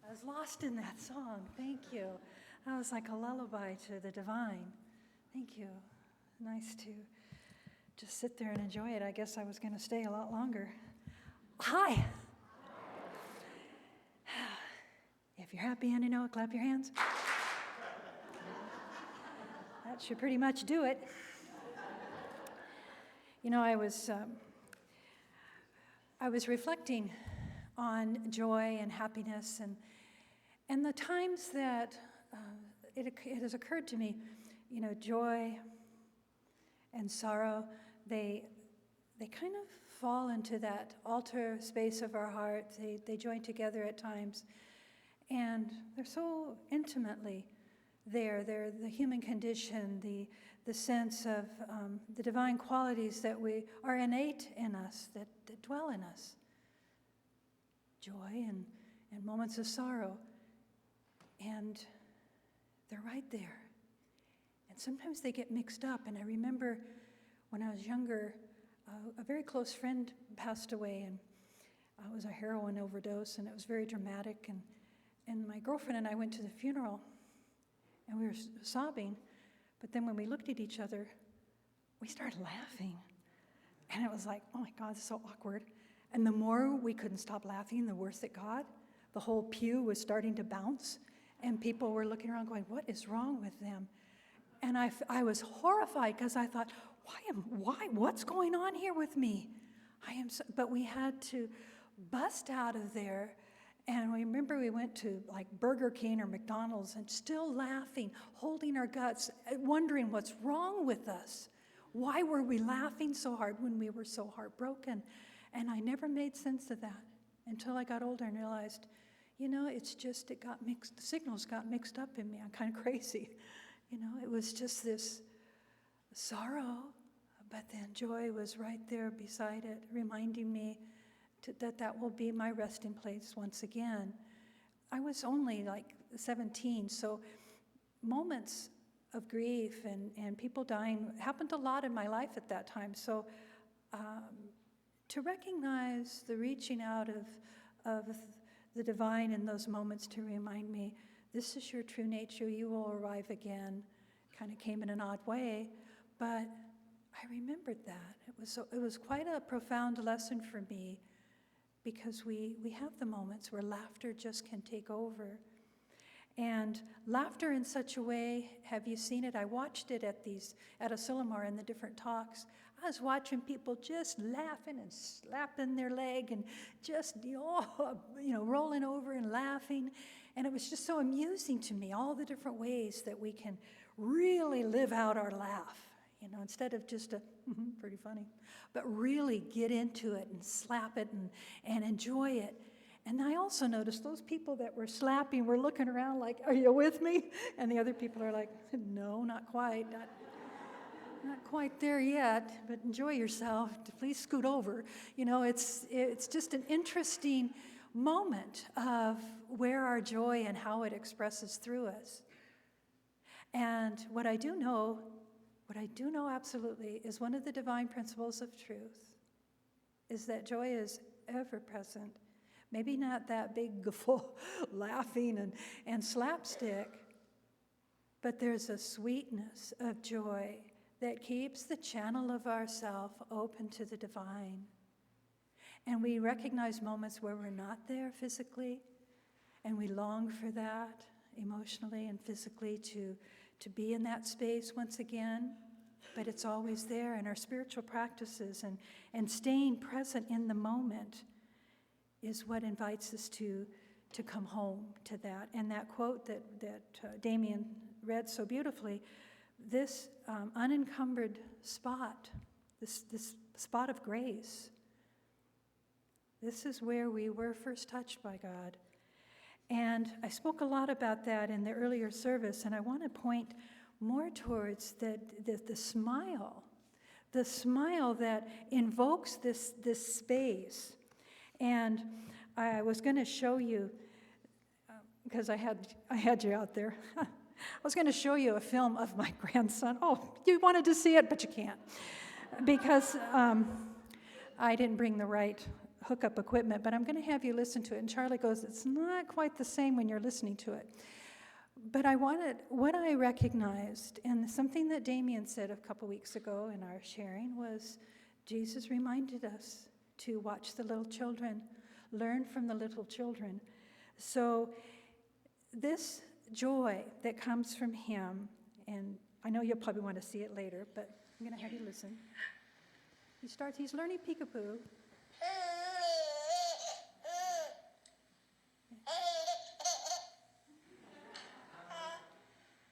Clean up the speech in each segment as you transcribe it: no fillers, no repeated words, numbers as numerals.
I was lost in that song. Thank you. That was like a lullaby to the divine. Thank you. Nice to just sit there and enjoy it. I guess I was going to stay a lot longer. Hi. If you're happy and you know it, clap your hands. That should pretty much do it. You know, I was reflecting on joy and happiness and the times that it has occurred to me, you know, joy and sorrow, they kind of fall into that altar space of our heart. They join together at times, and they're so intimately there. They're the human condition, the sense of the divine qualities that we are innate in us, that dwell in us. Joy and moments of sorrow. And they're right there. And sometimes they get mixed up. And I remember when I was younger, a very close friend passed away, and it was a heroin overdose, and it was very dramatic. And my girlfriend and I went to the funeral, and we were sobbing. But then when we looked at each other, we started laughing. And it was like, oh my God, this is so awkward. And the more we couldn't stop laughing, the worse it got. The whole pew was starting to bounce, and people were looking around going, what is wrong with them? And I was horrified because I thought, what's going on here with me? But we had to bust out of there. And I remember we went to like Burger King or McDonald's and still laughing, holding our guts, wondering what's wrong with us. Why were we laughing so hard when we were so heartbroken? And I never made sense of that until I got older and realized, you know, it's just the signals got mixed up in me. I'm kind of crazy. You know, it was just this sorrow, but then joy was right there beside it, reminding me that will be my resting place once again. I was only like 17, so moments of grief and people dying happened a lot in my life at that time. So to recognize the reaching out of the divine in those moments to remind me, this is your true nature, you will arrive again, kind of came in an odd way, but I remembered that. It was quite a profound lesson for me, because we have the moments where laughter just can take over. And laughter in such a way, have you seen it? I watched it at Asilomar in the different talks. I was watching people just laughing and slapping their leg and just, rolling over and laughing. And it was just so amusing to me, all the different ways that we can really live out our laugh, instead of just pretty funny, but really get into it and slap it and enjoy it. And I also noticed those people that were slapping were looking around like, are you with me? And the other people are like, no, not quite. Not quite there yet, but enjoy yourself. Please scoot over. It's just an interesting moment of where our joy and how it expresses through us. And what I do know absolutely is one of the divine principles of truth is that joy is ever present. Maybe not that big full laughing and slapstick, but there's a sweetness of joy that keeps the channel of ourself open to the divine. And we recognize moments where we're not there physically, and we long for that emotionally and physically to be in that space once again. But it's always there in our spiritual practices, and staying present in the moment is what invites us to come home to that. And that quote that Damien read so beautifully, this unencumbered spot, this spot of grace, this is where we were first touched by God. And I spoke a lot about that in the earlier service, and I want to point more towards the smile that invokes this space. And I was going to show you, because I had you out there. I was going to show you a film of my grandson. Oh, you wanted to see it, but you can't, because I didn't bring the right hook up equipment, but I'm going to have you listen to it. And Charlie goes, it's not quite the same when you're listening to it. But what I recognized, and something that Damien said a couple weeks ago in our sharing, was Jesus reminded us to watch the little children, learn from the little children. So this joy that comes from him, and I know you'll probably want to see it later, but I'm going to have you listen. He's learning peekaboo.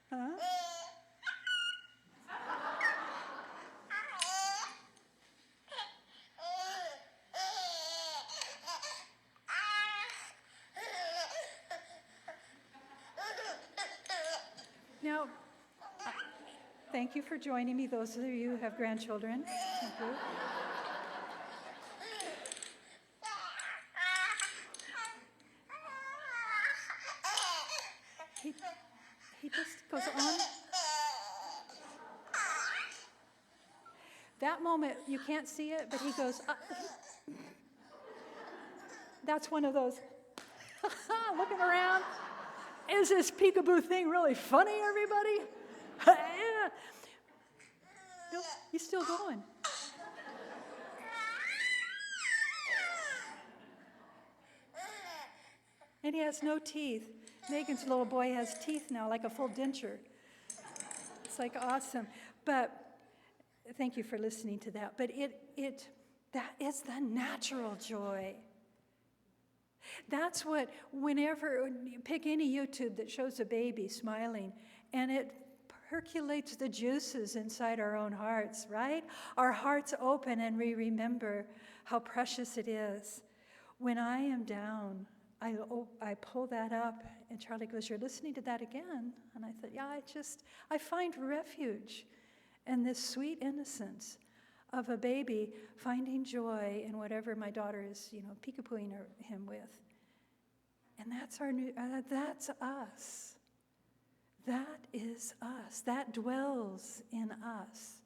Huh? Now, thank you for joining me, those of you who have grandchildren. Thank you. He just goes on. That moment, you can't see it, but he goes, that's one of those, looking around. Is this peekaboo thing really funny, everybody? Yeah. No, he's still going. And he has no teeth. Megan's little boy has teeth now, like a full denture. It's like awesome. But thank you for listening to that. But that is the natural joy. That's what, whenever you pick any YouTube that shows a baby smiling, and it percolates the juices inside our own hearts, right? Our hearts open and we remember how precious it is. When I am down, I pull that up, and Charlie goes, you're listening to that again? And I thought, yeah, I find refuge in this sweet innocence of a baby finding joy in whatever my daughter is, peekabooing him with. And that's us. That is us. That dwells in us.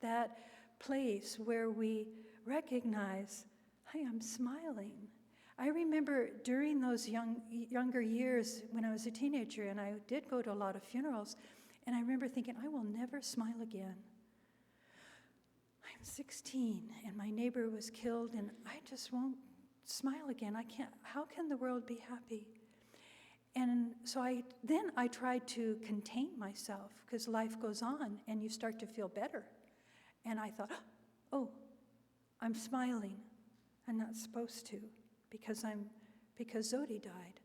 That place where we recognize, hey, I'm smiling. I remember during those younger years when I was a teenager, and I did go to a lot of funerals, and I remember thinking, I will never smile again. I'm 16, and my neighbor was killed, and I just won't smile again. I can't. How can the world be happy? And so I tried to contain myself, because life goes on, and you start to feel better. And I thought, oh, I'm smiling. I'm not supposed to, because Zodi died.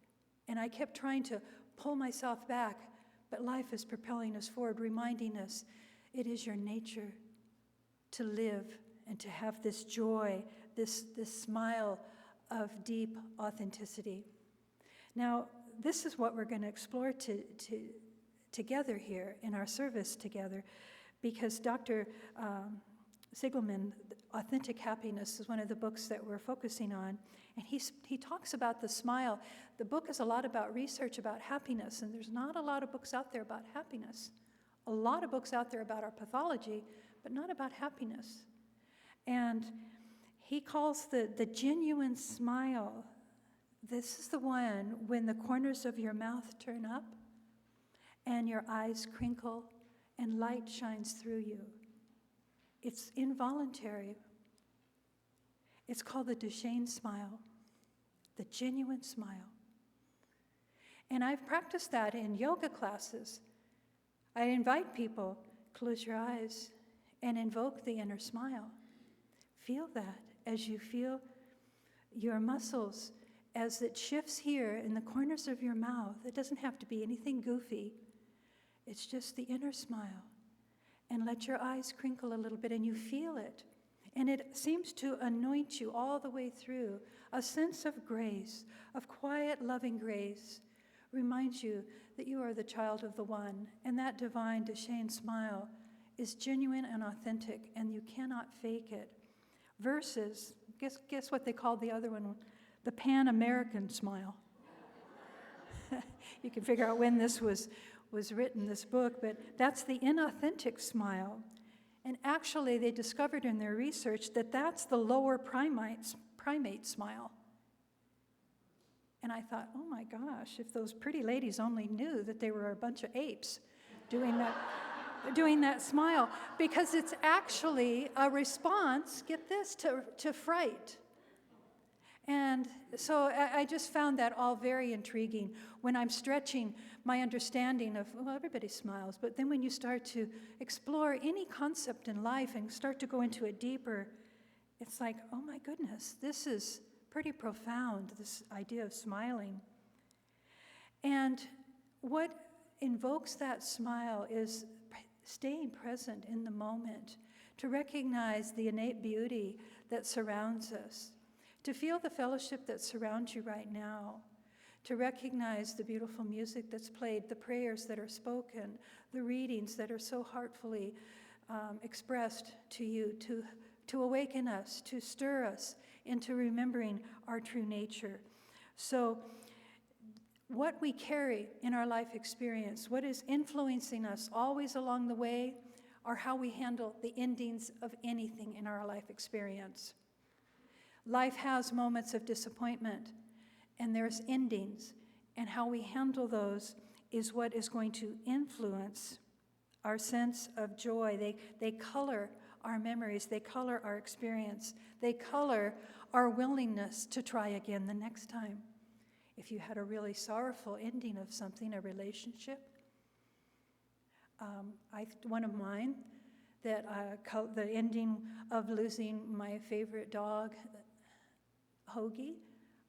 And I kept trying to pull myself back, but life is propelling us forward, reminding us it is your nature to live and to have this joy, this smile of deep authenticity. Now, this is what we're going to explore together here in our service together, because Dr. Sigelman, Authentic Happiness, is one of the books that we're focusing on, and he talks about the smile. The book is a lot about research about happiness, and there's not a lot of books out there about happiness. A lot of books out there about our pathology, but not about happiness. And he calls the genuine smile, this is the one when the corners of your mouth turn up and your eyes crinkle and light shines through you. It's involuntary. It's called the Duchenne smile, the genuine smile. And I've practiced that in yoga classes. I invite people, close your eyes and invoke the inner smile. Feel that as you feel your muscles as it shifts here in the corners of your mouth. It doesn't have to be anything goofy. It's just the inner smile. And let your eyes crinkle a little bit and you feel it. And it seems to anoint you all the way through. A sense of grace, of quiet, loving grace, reminds you that you are the child of the One. And that divine Duchenne smile is genuine and authentic, and you cannot fake it. Versus, guess what they called the other one? The Pan-American smile. You can figure out when this was written, this book, but that's the inauthentic smile. And actually, they discovered in their research that that's the lower primate smile. And I thought, oh my gosh, if those pretty ladies only knew that they were a bunch of apes doing that smile, because it's actually a response, get this, to fright. And so I just found that all very intriguing when I'm stretching my understanding of, well, everybody smiles, but then when you start to explore any concept in life and start to go into it deeper, it's like, oh my goodness, this is pretty profound, this idea of smiling. And what invokes that smile is staying present in the moment, to recognize the innate beauty that surrounds us, to feel the fellowship that surrounds you right now, to recognize the beautiful music that's played, the prayers that are spoken, the readings that are so heartfully expressed to you, to awaken us, to stir us into remembering our true nature. So what we carry in our life experience, what is influencing us always along the way, are how we handle the endings of anything in our life experience. Life has moments of disappointment, and there's endings, and how we handle those is what is going to influence our sense of joy. They color our memories, they color our experience, they color our willingness to try again the next time. If you had a really sorrowful ending of something, a relationship, one of mine, that the ending of losing my favorite dog, Hoagie,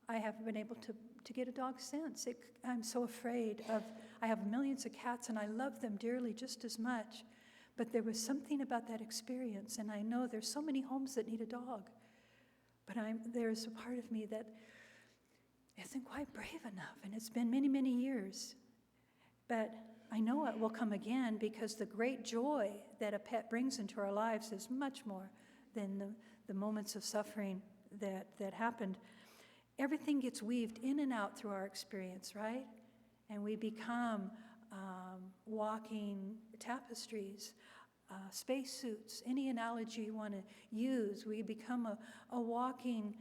I haven't been able to get a dog since. I'm so afraid of, I have millions of cats and I love them dearly just as much, but there was something about that experience, and I know there's so many homes that need a dog, but there's a part of me that isn't quite brave enough, and it's been many, many years. But I know it will come again, because the great joy that a pet brings into our lives is much more than the moments of suffering that happened. Everything gets weaved in and out through our experience, right? And we become walking tapestries, spacesuits, any analogy you want to use. We become a walking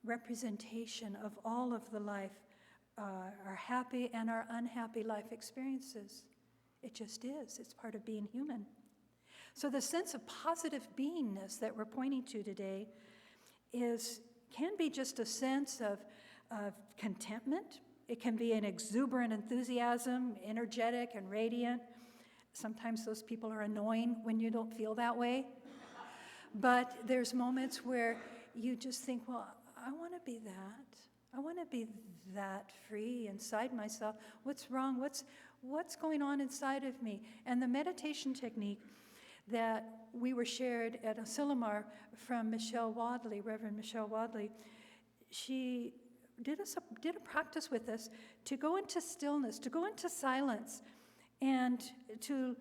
representation of all of the life, our happy and our unhappy life experiences. It just is. It's part of being human. So the sense of positive beingness that we're pointing to today can be just a sense of contentment. It can be an exuberant enthusiasm, energetic and radiant. Sometimes those people are annoying when you don't feel that way. But there's moments where you just think, well, I want to be that. I want to be that free inside myself. What's wrong? What's going on inside of me? And the meditation technique that we were shared at Asilomar from Michelle Wadley, Reverend Michelle Wadley, she did a practice with us to go into stillness, to go into silence, and to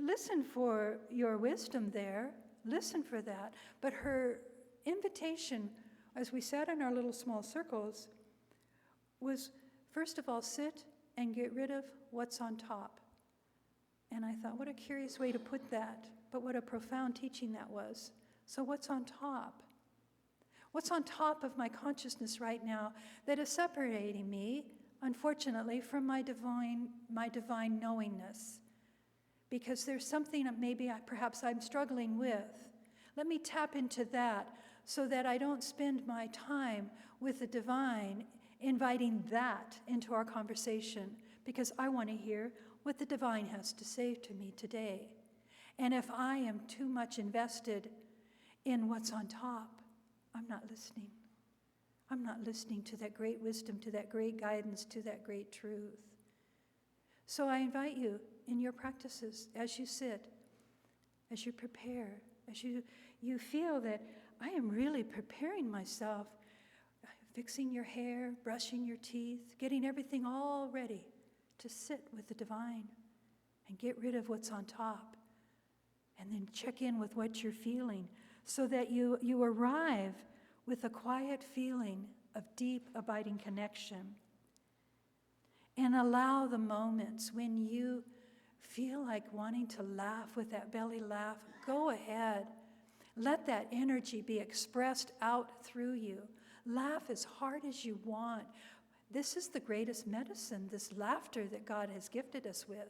listen for your wisdom there, listen for that. But her invitation, as we sat in our little small circles, was, first of all, sit and get rid of what's on top. And I thought, what a curious way to put that, but what a profound teaching that was. So what's on top? What's on top of my consciousness right now that is separating me, unfortunately, from my divine knowingness? Because there's something that perhaps I'm struggling with. Let me tap into that so that I don't spend my time with the divine inviting that into our conversation, because I want to hear what the divine has to say to me today. And if I am too much invested in what's on top, I'm not listening. I'm not listening to that great wisdom, to that great guidance, to that great truth. So I invite you in your practices, as you sit, as you prepare, as you feel that I am really preparing myself, fixing your hair, brushing your teeth, getting everything all ready to sit with the divine and get rid of what's on top. And then check in with what you're feeling so that you arrive with a quiet feeling of deep, abiding connection. And allow the moments when you feel like wanting to laugh with that belly laugh. Go ahead. Let that energy be expressed out through you. Laugh as hard as you want. This is the greatest medicine, this laughter that God has gifted us with.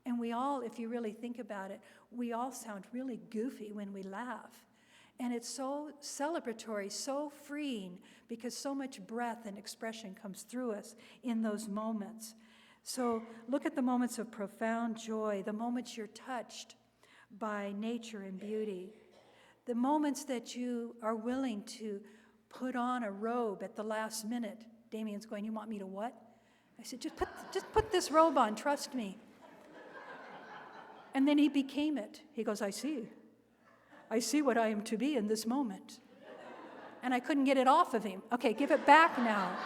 And we all, if you really think about it, we all sound really goofy when we laugh. And it's so celebratory, so freeing, because so much breath and expression comes through us in those moments. So look at the moments of profound joy, the moments you're touched by nature and beauty, the moments that you are willing to put on a robe at the last minute. Damien's going, "You want me to what?" I said, just put this robe on, trust me. And then he became it. He goes, I see what I am to be in this moment. And I couldn't get it off of him. Okay, give it back now.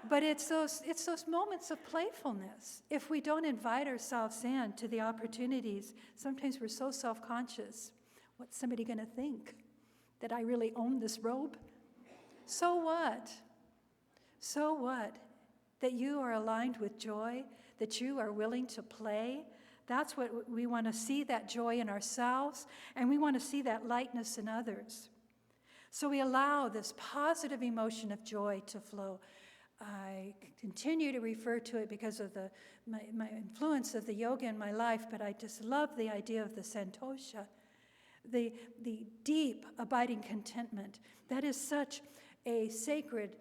But it's those moments of playfulness. If we don't invite ourselves in to the opportunities, sometimes we're so self-conscious. What's somebody going to think? That I really own this robe? So what? So what? That you are aligned with joy, that you are willing to play. That's what we want to see, that joy in ourselves, and we want to see that lightness in others. So we allow this positive emotion of joy to flow. I continue to refer to it because of my influence of the yoga in my life, but I just love the idea of the santosha, the deep, abiding contentment. That is such a sacred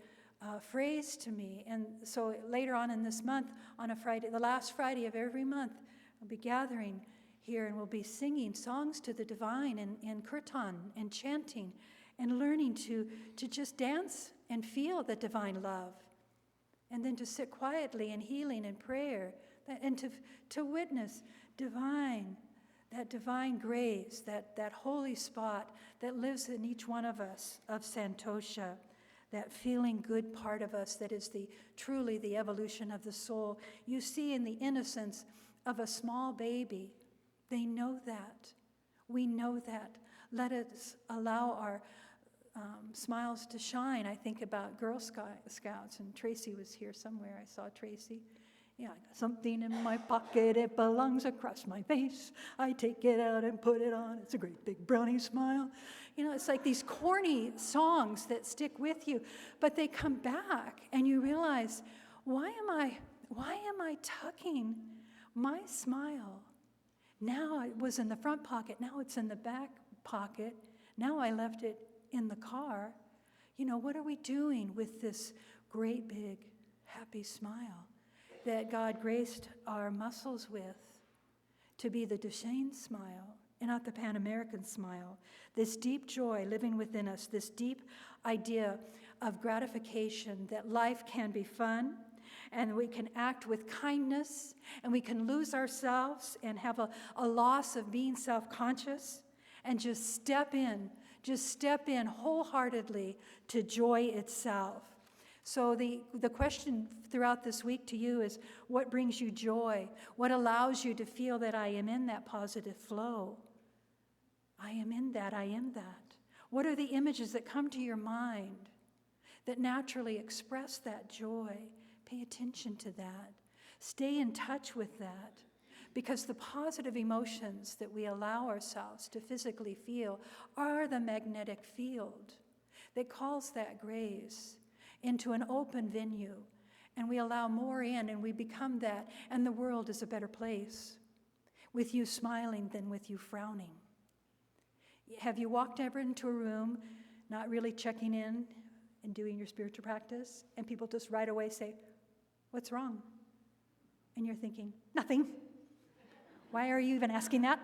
phrase to me. And so later on in this month, on a Friday, the last Friday of every month, I'll be gathering here and we'll be singing songs to the divine and kirtan and chanting and learning to just dance and feel the divine love. And then to sit quietly in healing and prayer and to witness that divine grace, that holy spot that lives in each one of us of santosha, that feeling good part of us that is truly the evolution of the soul. You see in the innocence of a small baby, they know that. We know that. Let us allow our smiles to shine. I think about Girl Scouts, and Tracy was here somewhere. I saw Tracy. Yeah, I got something in my pocket, it belongs across my face. I take it out and put it on. It's a great big brownie smile. You know, it's like these corny songs that stick with you, but they come back and you realize, why am I tucking my smile? Now it was in the front pocket, now it's in the back pocket, now I left it in the car. You know, what are we doing with this great big happy smile that God graced our muscles with to be the Duchenne smile and not the Pan-American smile? This deep joy living within us, this deep idea of gratification that life can be fun and we can act with kindness and we can lose ourselves and have a loss of being self-conscious and just step in wholeheartedly to joy itself. So the question throughout this week to you is, what brings you joy? What allows you to feel that I am in that positive flow? I am in that, I am that. What are the images that come to your mind that naturally express that joy? Pay attention to that. Stay in touch with that. Because the positive emotions that we allow ourselves to physically feel are the magnetic field that calls that grace into an open venue. And we allow more in and we become that. And the world is a better place with you smiling than with you frowning. Have you walked ever into a room, not really checking in and doing your spiritual practice, and people just right away say, "What's wrong?" And you're thinking, "Nothing." Why are you even asking that?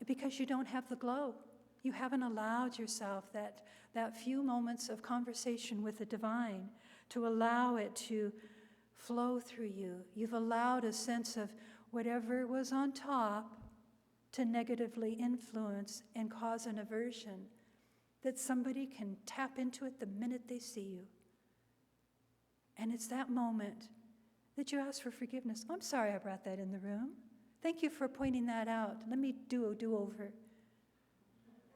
Because you don't have the glow. You haven't allowed yourself that few moments of conversation with the divine to allow it to flow through you. You've allowed a sense of whatever was on top to negatively influence and cause an aversion that somebody can tap into it the minute they see you. And it's that moment that you ask for forgiveness. I'm sorry I brought that in the room. Thank you for pointing that out. Let me do a do-over.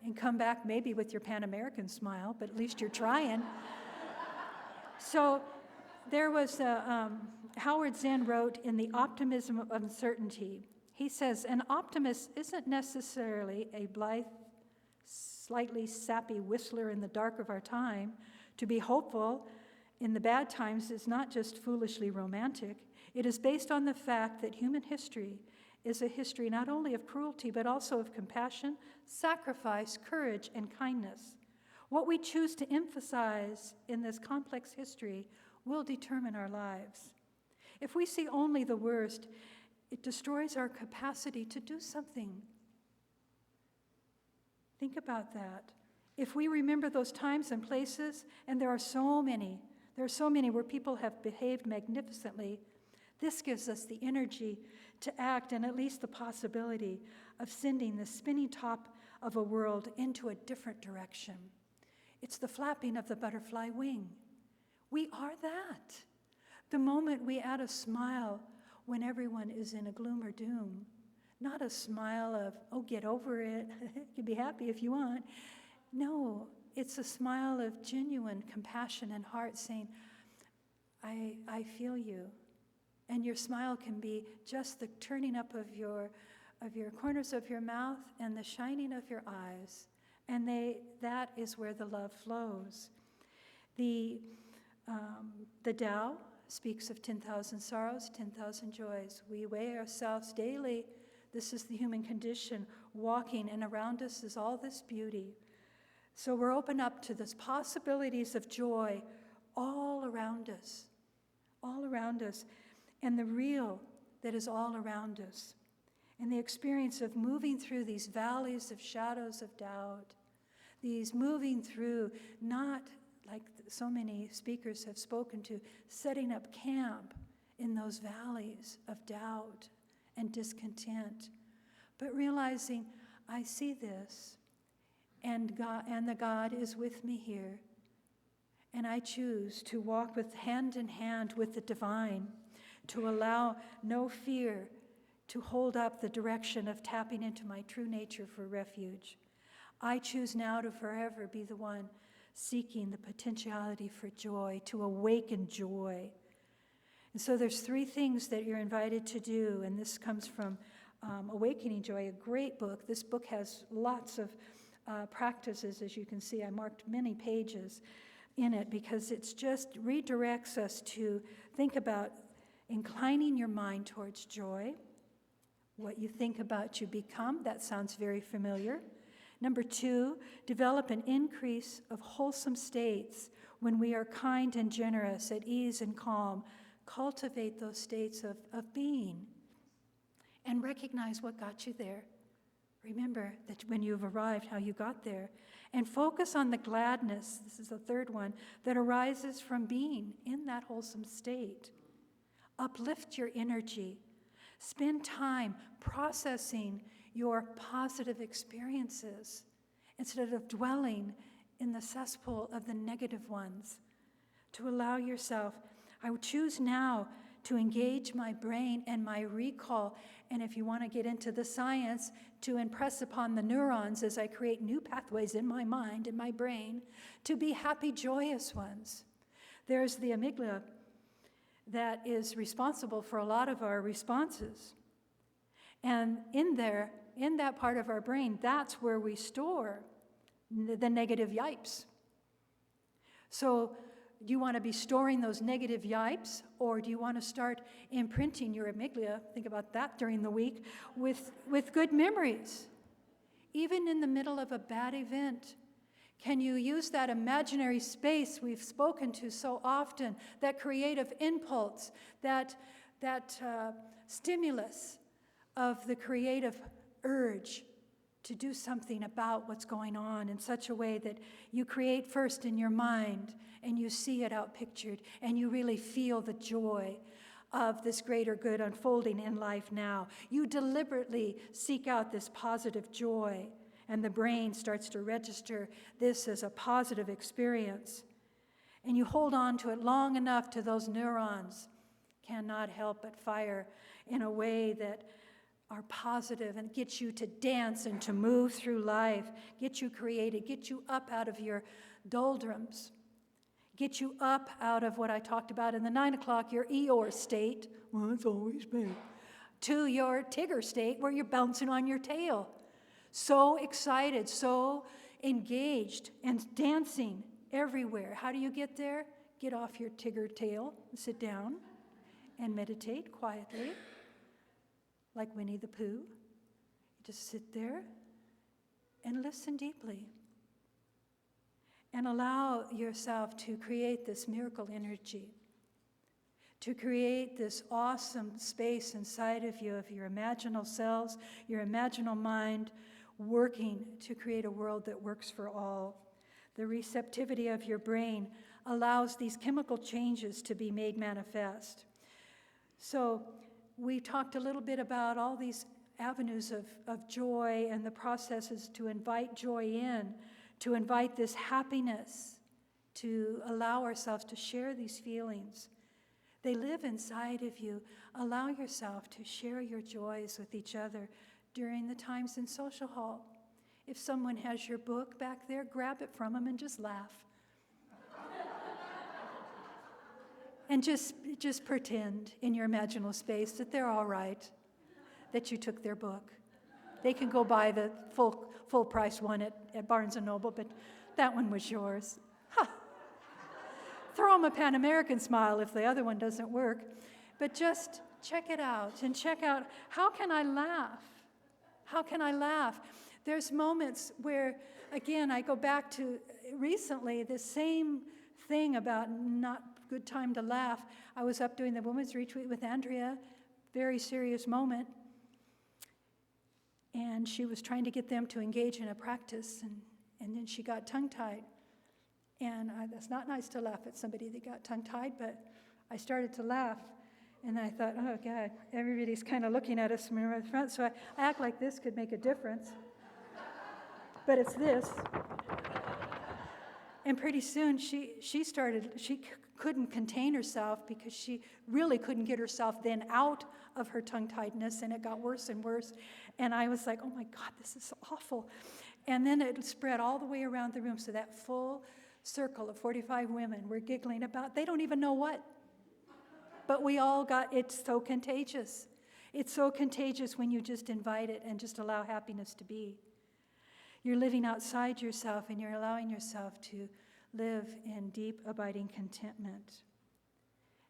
And come back maybe with your Pan-American smile, but at least you're trying. So there was, Howard Zinn wrote in The Optimism of Uncertainty, He says, an optimist isn't necessarily a blithe, slightly sappy whistler in the dark of our time. To be hopeful in the bad times is not just foolishly romantic. It is based on the fact that human history is a history not only of cruelty, but also of compassion, sacrifice, courage, and kindness. What we choose to emphasize in this complex history will determine our lives. If we see only the worst, it destroys our capacity to do something. Think about that. If we remember those times and places, and there are so many where people have behaved magnificently, this gives us the energy to act and at least the possibility of sending the spinning top of a world into a different direction. It's the flapping of the butterfly wing. We are that. The moment we add a smile when everyone is in a gloom or doom, not a smile of, oh, get over it, you can be happy if you want. No, it's a smile of genuine compassion and heart saying, I feel you. And your smile can be just the turning up of your corners of your mouth and the shining of your eyes. And that is where the love flows. The Tao speaks of 10,000 sorrows, 10,000 joys. We weigh ourselves daily. This is the human condition, walking, and around us is all this beauty. So we're open up to the possibilities of joy all around us, and the real that is all around us, and the experience of moving through these valleys of shadows of doubt, these moving through, not like so many speakers have spoken to, setting up camp in those valleys of doubt and discontent, but realizing I see this, and the God is with me here, and I choose to walk hand in hand with the divine, to allow no fear to hold up the direction of tapping into my true nature for refuge. I choose now to forever be the one seeking the potentiality for joy, to awaken joy. And so there's 3 things that you're invited to do, and this comes from Awakening Joy, a great book. This book has lots of practices, as you can see. I marked many pages in it because it just redirects us to think about inclining your mind towards joy. What you think about, you become. That sounds very familiar. Number 2, develop an increase of wholesome states when we are kind and generous, at ease and calm. Cultivate those states of being and recognize what got you there. Remember that when you've arrived, how you got there. And focus on the gladness, this is the 3rd one, that arises from being in that wholesome state. Uplift your energy. Spend time processing your positive experiences instead of dwelling in the cesspool of the negative ones. To allow yourself, I would choose now to engage my brain and my recall, and if you want to get into the science, to impress upon the neurons as I create new pathways in my mind and my brain to be happy, joyous ones. There's the amygdala that is responsible for a lot of our responses. And in that part of our brain, that's where we store the negative yipes. So do you want to be storing those negative yipes, or do you want to start imprinting your amygdala, think about that during the week, with good memories? Even in the middle of a bad event, can you use that imaginary space we've spoken to so often, that creative impulse, that stimulus of the creative urge to do something about what's going on in such a way that you create first in your mind and you see it outpictured and you really feel the joy of this greater good unfolding in life now. You deliberately seek out this positive joy, and the brain starts to register this as a positive experience. And you hold on to it long enough till those neurons cannot help but fire in a way that are positive and get you to dance and to move through life, get you created, get you up out of your doldrums, get you up out of what I talked about in the 9 o'clock, your Eeyore state. Well, it's always been. to your Tigger state where you're bouncing on your tail. So excited, so engaged, and dancing everywhere. How do you get there? Get off your Tigger tail, sit down, and meditate quietly, like Winnie the Pooh. You just sit there and listen deeply. And allow yourself to create this miracle energy, to create this awesome space inside of you, of your imaginal cells, your imaginal mind, working to create a world that works for all. The receptivity of your brain allows these chemical changes to be made manifest. So we talked a little bit about all these avenues of joy and the processes to invite joy in, to invite this happiness, to allow ourselves to share these feelings. They live inside of you. Allow yourself to share your joys with each other during the times in social hall. If someone has your book back there, grab it from them and just laugh. And just pretend in your imaginal space that they're all right, that you took their book. They can go buy the full price one at Barnes & Noble, but that one was yours. Ha! Throw them a Pan American smile if the other one doesn't work. But just check it out and check out, how can I laugh? How can I laugh? There's moments where, again, I go back to recently the same thing about not good time to laugh. I was up doing the women's retreat with Andrea, very serious moment. And she was trying to get them to engage in a practice, and then she got tongue-tied. And that's not nice to laugh at somebody that got tongue-tied, but I started to laugh. And I thought, oh, God, everybody's kind of looking at us from the front, so I act like this could make a difference. But it's this. And pretty soon she couldn't contain herself because she really couldn't get herself then out of her tongue-tiedness, and it got worse and worse. And I was like, oh my God, this is awful. And then it spread all the way around the room, so that full circle of 45 women were giggling about, they don't even know what. But we all got, it's so contagious. It's so contagious when you just invite it and just allow happiness to be. You're living outside yourself, and you're allowing yourself to live in deep, abiding contentment.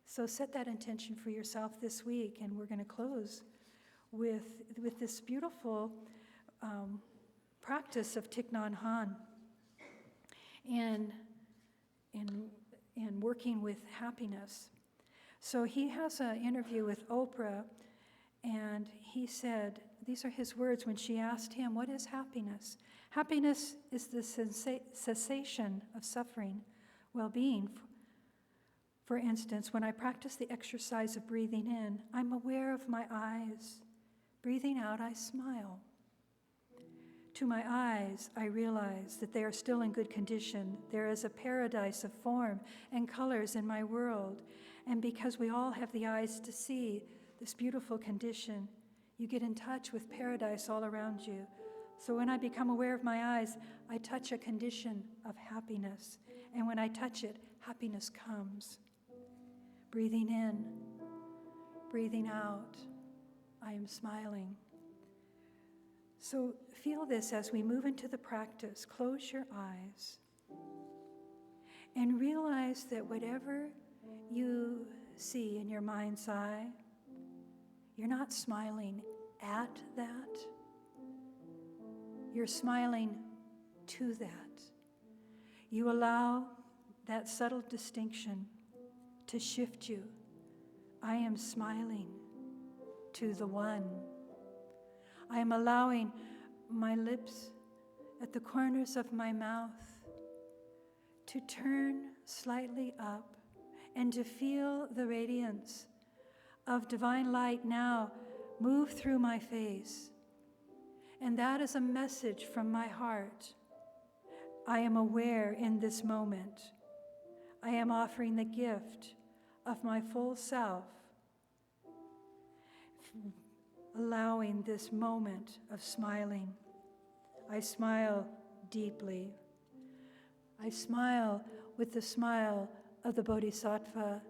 So set that intention for yourself this week, and we're going to close with this beautiful practice of Thich Nhat Hanh and working with happiness. So he has an interview with Oprah, and he said, these are his words when she asked him, what is happiness? Happiness is the cessation of suffering, well-being. For instance, when I practice the exercise of breathing in, I'm aware of my eyes. Breathing out, I smile. To my eyes, I realize that they are still in good condition. There is a paradise of form and colors in my world. And because we all have the eyes to see this beautiful condition, you get in touch with paradise all around you. So when I become aware of my eyes, I touch a condition of happiness. And when I touch it, happiness comes. Breathing in, breathing out, I am smiling. So feel this as we move into the practice. Close your eyes and realize that whatever you see in your mind's eye, you're not smiling at that. You're smiling to that. You allow that subtle distinction to shift you. I am smiling to the one. I am allowing my lips at the corners of my mouth to turn slightly up and to feel the radiance of divine light now move through my face. And that is a message from my heart. I am aware in this moment. I am offering the gift of my full self, allowing this moment of smiling. I smile deeply. I smile with the smile of the Bodhisattva.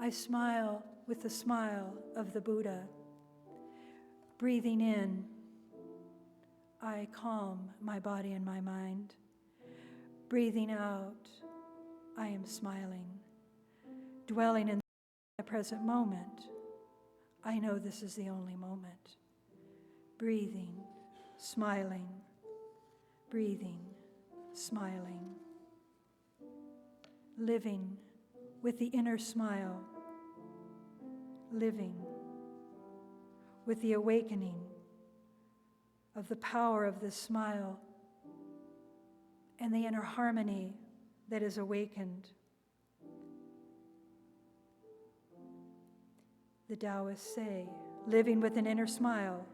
I smile with the smile of the Buddha. Breathing in, I calm my body and my mind. Breathing out, I am smiling. Dwelling in the present moment, I know this is the only moment. Breathing, smiling, breathing, smiling. Living with the inner smile. Living with the awakening of the power of this smile and the inner harmony that is awakened. The Taoists say, living with an inner smile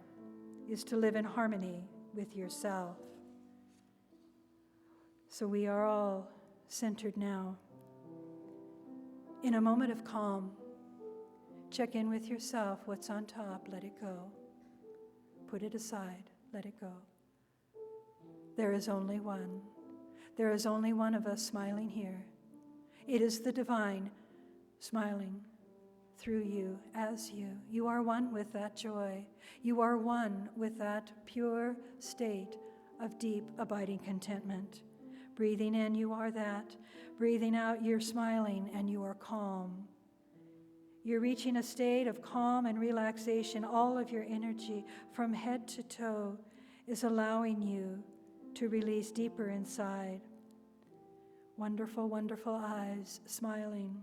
is to live in harmony with yourself. So we are all centered now. In a moment of calm, check in with yourself. What's on top? Let it go. Put it aside. Let it go. There is only one. There is only one of us smiling here. It is the divine smiling through you, as you. You are one with that joy. You are one with that pure state of deep, abiding contentment. Breathing in, you are that. Breathing out, you're smiling and you are calm. You're reaching a state of calm and relaxation. All of your energy from head to toe is allowing you to release deeper inside. Wonderful, wonderful eyes smiling.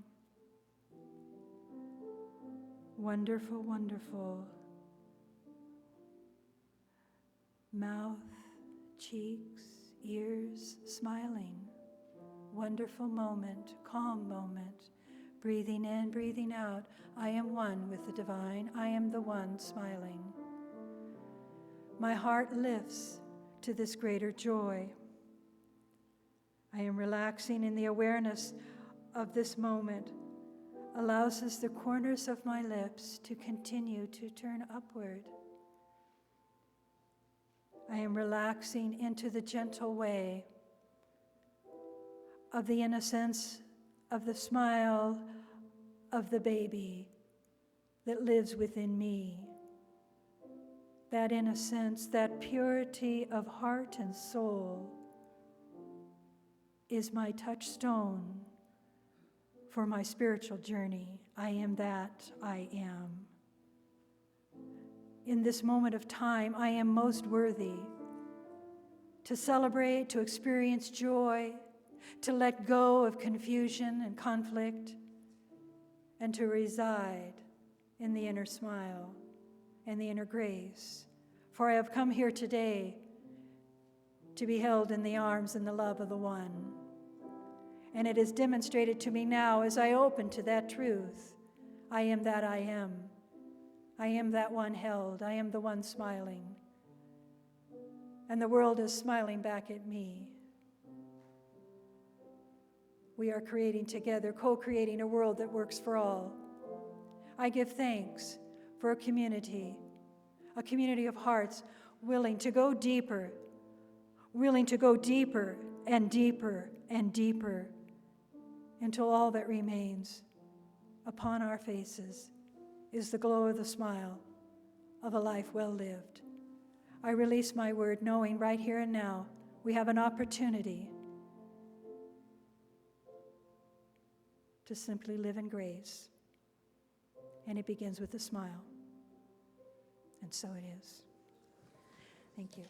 Wonderful, wonderful mouth, cheeks, ears smiling. Wonderful moment, calm moment. Breathing in, breathing out. I am one with the divine. I am the one smiling. My heart lifts to this greater joy. I am relaxing in the awareness of this moment. Allows us the corners of my lips to continue to turn upward. I am relaxing into the gentle way of the innocence of the smile of the baby that lives within me. That innocence, that purity of heart and soul is my touchstone for my spiritual journey. I am that I am. In this moment of time, I am most worthy to celebrate, to experience joy, to let go of confusion and conflict, and to reside in the inner smile and the inner grace. For I have come here today to be held in the arms and the love of the One. And it is demonstrated to me now as I open to that truth. I am that I am. I am that one held. I am the one smiling. And the world is smiling back at me. We are creating together, co-creating a world that works for all. I give thanks for a community of hearts willing to go deeper and deeper and deeper until all that remains upon our faces is the glow of the smile of a life well lived. I release my word knowing right here and now we have an opportunity to simply live in grace. And it begins with a smile. And so it is. Thank you.